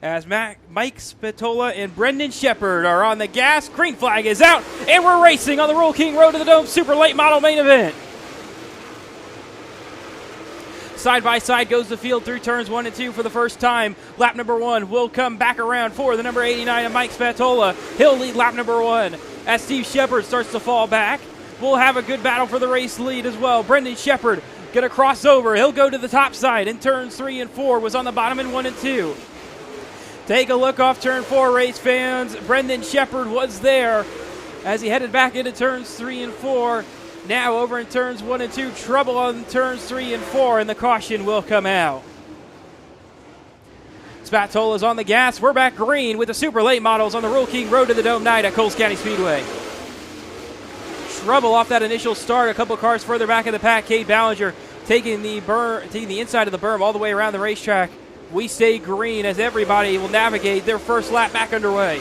as Mike Spatola and Brendan Shepard are on the gas. Green flag is out, and we're racing on the Roll King Road to the Dome Super Late Model Main Event. Side by side goes the field through turns 1 and 2 for the first time. Lap number 1 will come back around for the number 89 of Mike Spatola. He'll lead lap number 1 as Steve Shepard starts to fall back. We'll have a good battle for the race lead as well. Brendan Shepard gonna cross over. He'll go to the top side in turns 3 and 4. Was on the bottom in 1 and 2. Take a look off turn 4, race fans. Brendan Shepard was there as he headed back into turns 3 and 4. Now over in turns 1 and 2, trouble on turns 3 and 4, and the caution will come out. Spatola's on the gas. We're back green with the super late models on the Roll King Road to the Dome night at County Speedway. Trouble off that initial start. A couple cars further back in the pack. Cade Ballinger taking the inside of the berm all the way around the racetrack. We stay green as everybody will navigate their first lap back underway.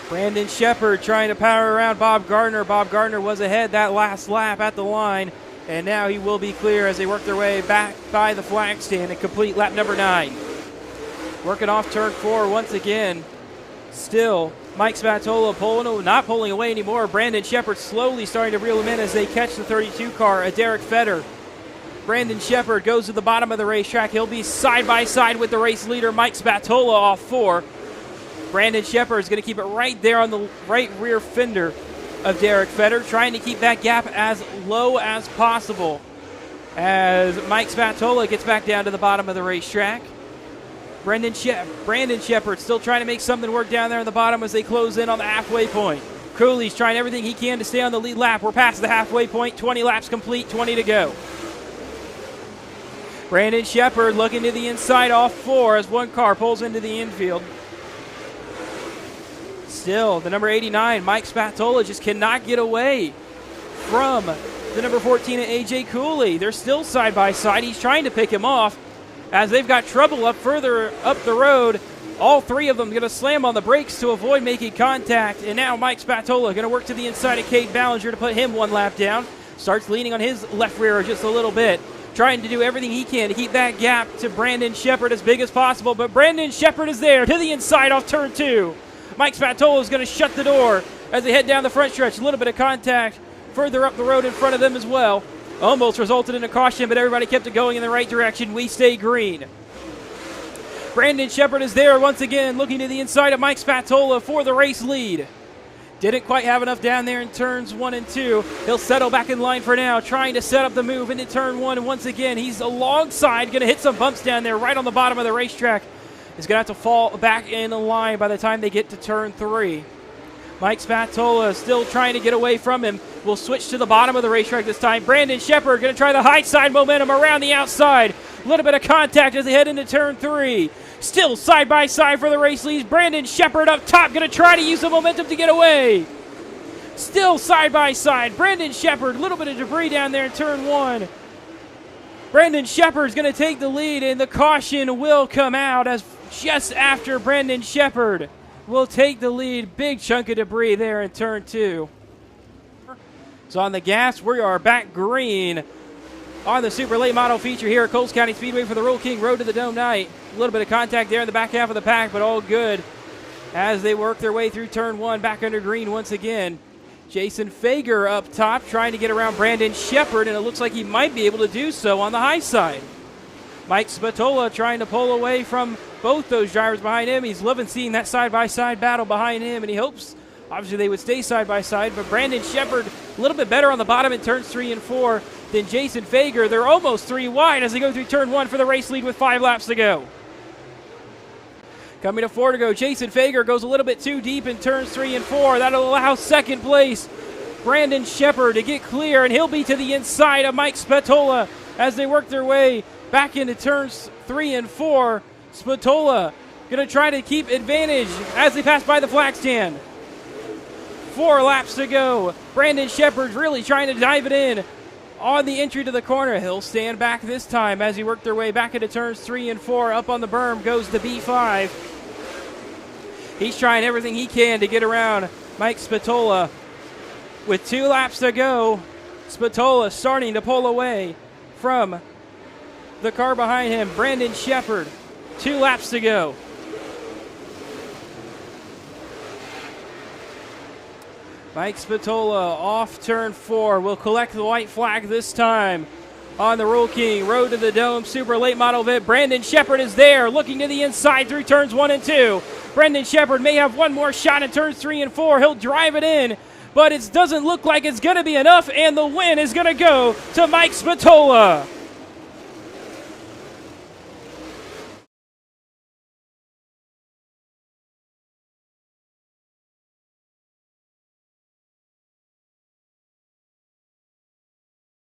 Brandon Shepard trying to power around Bob Gardner. Bob Gardner was ahead that last lap at the line, and now he will be clear as they work their way back by the flag stand and complete lap number 9. Working off turn 4 once again. Still, Mike Spatola not pulling away anymore. Brandon Shepard slowly starting to reel him in as they catch the 32 car, a Derek Fetter. Brandon Shepard goes to the bottom of the racetrack. He'll be side by side with the race leader, Mike Spatola, off 4. Brandon Shepard is going to keep it right there on the right rear fender of Derek Fetter, trying to keep that gap as low as possible as Mike Spatola gets back down to the bottom of the racetrack. Brandon Shepard still trying to make something work down there on the bottom as they close in on the halfway point. Cooley's trying everything he can to stay on the lead lap. We're past the halfway point, 20 laps complete, 20 to go. Brandon Shepard looking to the inside off 4 as one car pulls into the infield. Still, the number 89, Mike Spatola, just cannot get away from the number 14 at AJ Cooley. They're still side by side. He's trying to pick him off as they've got trouble up further up the road. All 3 of them going to slam on the brakes to avoid making contact. And now Mike Spatola going to work to the inside of Cade Ballinger to put him 1 lap down. Starts leaning on his left rear just a little bit, trying to do everything he can to keep that gap to Brandon Shepard as big as possible. But Brandon Shepard is there to the inside off turn 2. Mike Spatola is going to shut the door as they head down the front stretch. A little bit of contact further up the road in front of them as well. Almost resulted in a caution, but everybody kept it going in the right direction. We stay green. Brandon Shepard is there once again, looking to the inside of Mike Spatola for the race lead. Didn't quite have enough down there in turns 1 and 2. He'll settle back in line for now, trying to set up the move into turn 1. And once again, he's alongside, going to hit some bumps down there right on the bottom of the racetrack. He's going to have to fall back in the line by the time they get to turn 3. Mike Spatola still trying to get away from him. We'll switch to the bottom of the racetrack this time. Brandon Shepard going to try the high side momentum around the outside. A little bit of contact as they head into turn 3. Still side by side for the race leads. Brandon Shepard up top going to try to use the momentum to get away. Still side by side. Brandon Shepard, a little bit of debris down there in turn 1. Brandon Shepard's going to take the lead, and the caution will come out as just after Brandon Shepard will take the lead. Big chunk of debris there in turn 2. So on the gas, we are back green on the super late model feature here at County Speedway for the Roll King Road to the Dome night. A little bit of contact there in the back half of the pack, but all good as they work their way through turn 1 back under green once again. Jason Fager up top trying to get around Brandon Shepard, and it looks like he might be able to do so on the high side. Mike Spatola trying to pull away from both those drivers behind him. He's loving seeing that side-by-side battle behind him, and he hopes, obviously, they would stay side-by-side. But Brandon Shepard a little bit better on the bottom in turns 3 and 4 than Jason Fager. They're almost 3 wide as they go through turn 1 for the race lead with 5 laps to go. Coming to 4 to go, Jason Fager goes a little bit too deep in turns 3 and 4. That'll allow second place Brandon Shepard to get clear, and he'll be to the inside of Mike Spatola as they work their way back into turns 3 and 4. Spatola going to try to keep advantage as they pass by the flag stand. 4 laps to go. Brandon Shepard's really trying to dive it in on the entry to the corner. He'll stand back this time as he worked their way back into turns 3 and 4. Up on the berm goes the B5. He's trying everything he can to get around Mike Spatola. With 2 laps to go, Spatola starting to pull away from the car behind him, Brandon Shepard. 2 laps to go. Mike Spatola off turn 4 will collect the white flag this time on the Roll King Road to the Dome Super Late Model Vid. Brandon Shepard is there, looking to the inside through turns 1 and 2. Brandon Shepard may have one more shot in turns 3 and 4. He'll drive it in, but it doesn't look like it's going to be enough, and the win is going to go to Mike Spatola.